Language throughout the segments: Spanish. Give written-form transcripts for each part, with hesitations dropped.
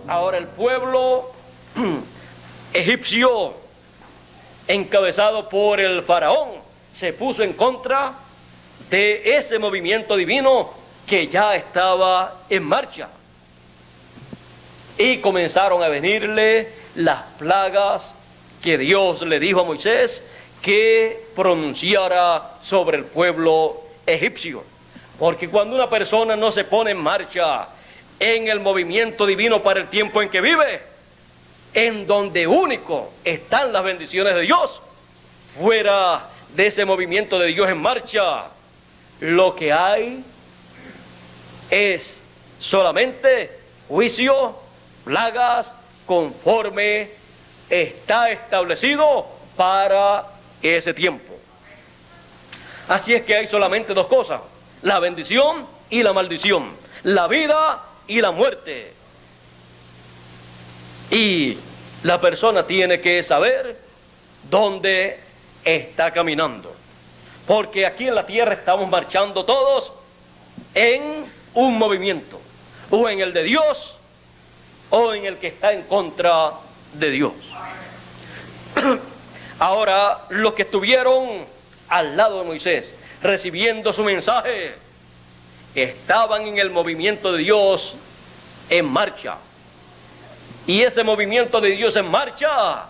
Ahora el pueblo egipcio, encabezado por el faraón, se puso en contra de ese movimiento divino que ya estaba en marcha. Y comenzaron a venirle las plagas que Dios le dijo a Moisés que pronunciara sobre el pueblo egipcio. Porque cuando una persona no se pone en marcha en el movimiento divino para el tiempo en que vive, en donde único están las bendiciones de Dios, fuera de ese movimiento de Dios en marcha, lo que hay es solamente juicio, plagas, conforme está establecido para ese tiempo. Así es que hay solamente dos cosas: la bendición y la maldición, la vida y la muerte. Y la persona tiene que saber dónde está caminando, porque aquí en la tierra estamos marchando todos en un movimiento, o en el de Dios o en el que está en contra de Dios. Ahora, los que estuvieron al lado de Moisés recibiendo su mensaje estaban en el movimiento de Dios en marcha. Y ese movimiento de Dios en marcha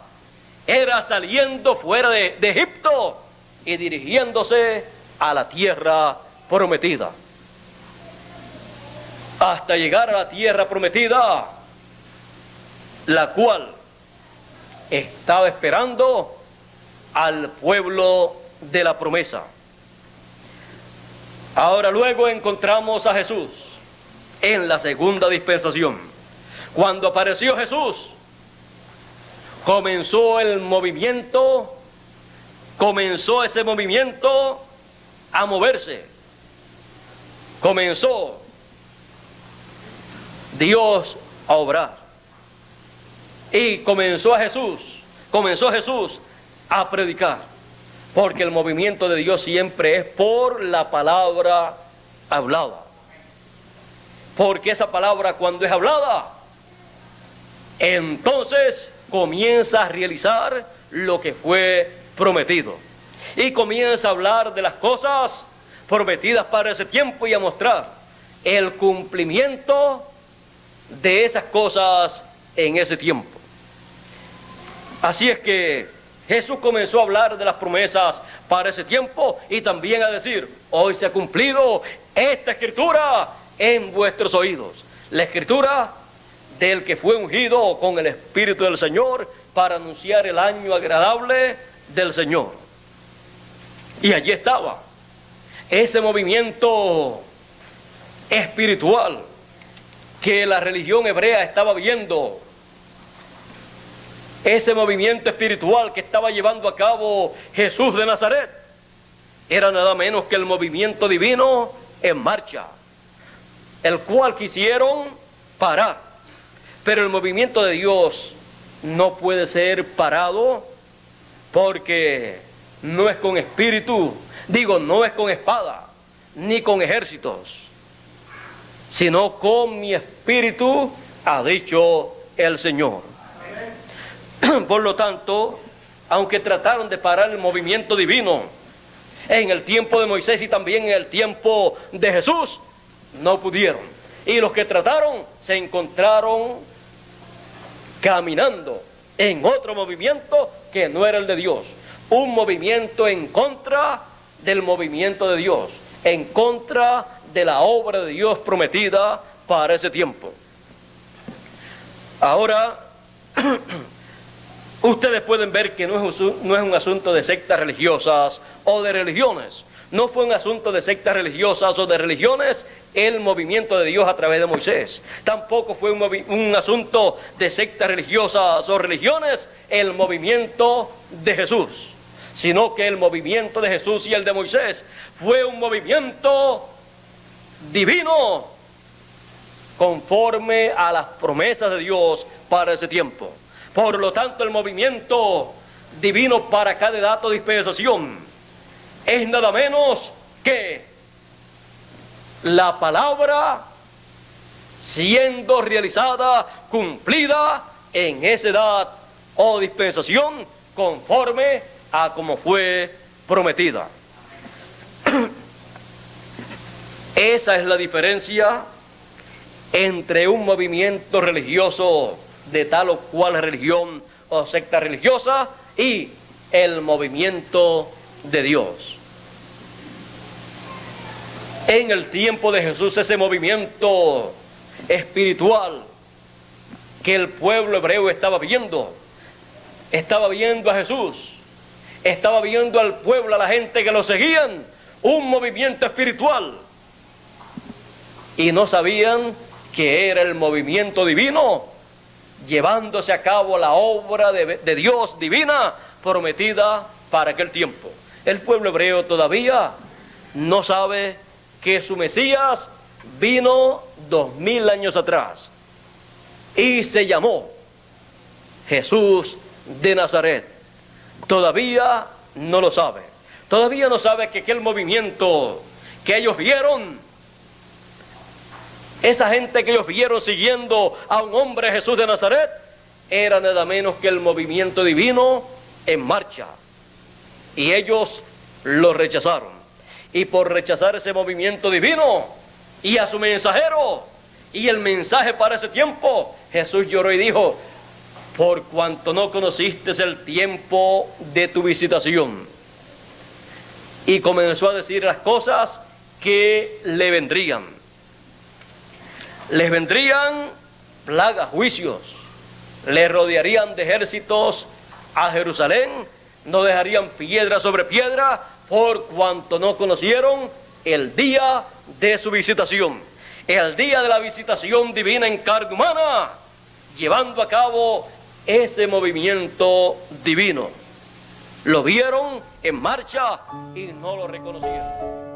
era saliendo fuera de Egipto y dirigiéndose a la tierra prometida. Hasta llegar a la tierra prometida, la cual estaba esperando al pueblo de la promesa. Ahora luego encontramos a Jesús en la segunda dispensación. Cuando apareció Jesús, comenzó ese movimiento a moverse. Comenzó Dios a obrar. Y comenzó Jesús a predicar. Porque el movimiento de Dios siempre es por la palabra hablada. Porque esa palabra, cuando es hablada, entonces comienza a realizar lo que fue prometido. Y comienza a hablar de las cosas prometidas para ese tiempo y a mostrar el cumplimiento de esas cosas en ese tiempo. Así es que Jesús comenzó a hablar de las promesas para ese tiempo y también a decir: hoy se ha cumplido esta escritura en vuestros oídos. La escritura del que fue ungido con el Espíritu del Señor para anunciar el año agradable del Señor. Y allí estaba ese movimiento espiritual que la religión hebrea estaba viendo. Ese movimiento espiritual que estaba llevando a cabo Jesús de Nazaret era nada menos que el movimiento divino en marcha, el cual quisieron parar. Pero el movimiento de Dios no puede ser parado, porque no es con espíritu, no es con espada, ni con ejércitos, sino con mi espíritu, ha dicho el Señor. Por lo tanto, aunque trataron de parar el movimiento divino en el tiempo de Moisés y también en el tiempo de Jesús, no pudieron. Y los que trataron se encontraron caminando en otro movimiento que no era el de Dios. Un movimiento en contra del movimiento de Dios, en contra de la obra de Dios prometida para ese tiempo. Ahora, ustedes pueden ver que no es un asunto de sectas religiosas o de religiones. No fue un asunto de sectas religiosas o de religiones el movimiento de Dios a través de Moisés. Tampoco fue un asunto de sectas religiosas o religiones el movimiento de Jesús, sino que el movimiento de Jesús y el de Moisés fue un movimiento divino conforme a las promesas de Dios para ese tiempo. Por lo tanto, el movimiento divino para cada dato de dispensación es nada menos que la palabra siendo realizada, cumplida en esa edad o dispensación conforme a como fue prometida. Esa es la diferencia entre un movimiento religioso de tal o cual religión o secta religiosa y el movimiento de Dios. En el tiempo de Jesús, ese movimiento espiritual que el pueblo hebreo estaba viendo a Jesús, estaba viendo al pueblo, a la gente que lo seguían, un movimiento espiritual, y no sabían que era el movimiento divino llevándose a cabo la obra de Dios divina prometida para aquel tiempo. El pueblo hebreo todavía no sabe que su Mesías vino 2000 años atrás y se llamó Jesús de Nazaret. Todavía no lo sabe. Todavía no sabe que aquel movimiento que ellos vieron, esa gente que ellos vieron siguiendo a un hombre, Jesús de Nazaret, era nada menos que el movimiento divino en marcha. Y ellos lo rechazaron. Y por rechazar ese movimiento divino y a su mensajero y el mensaje para ese tiempo, Jesús lloró y dijo: por cuanto no conociste el tiempo de tu visitación. Y comenzó a decir las cosas que le vendrían. Les vendrían plagas, juicios, le rodearían de ejércitos a Jerusalén, no dejarían piedra sobre piedra, por cuanto no conocieron el día de su visitación, el día de la visitación divina en carne humana, llevando a cabo ese movimiento divino. Lo vieron en marcha y no lo reconocieron.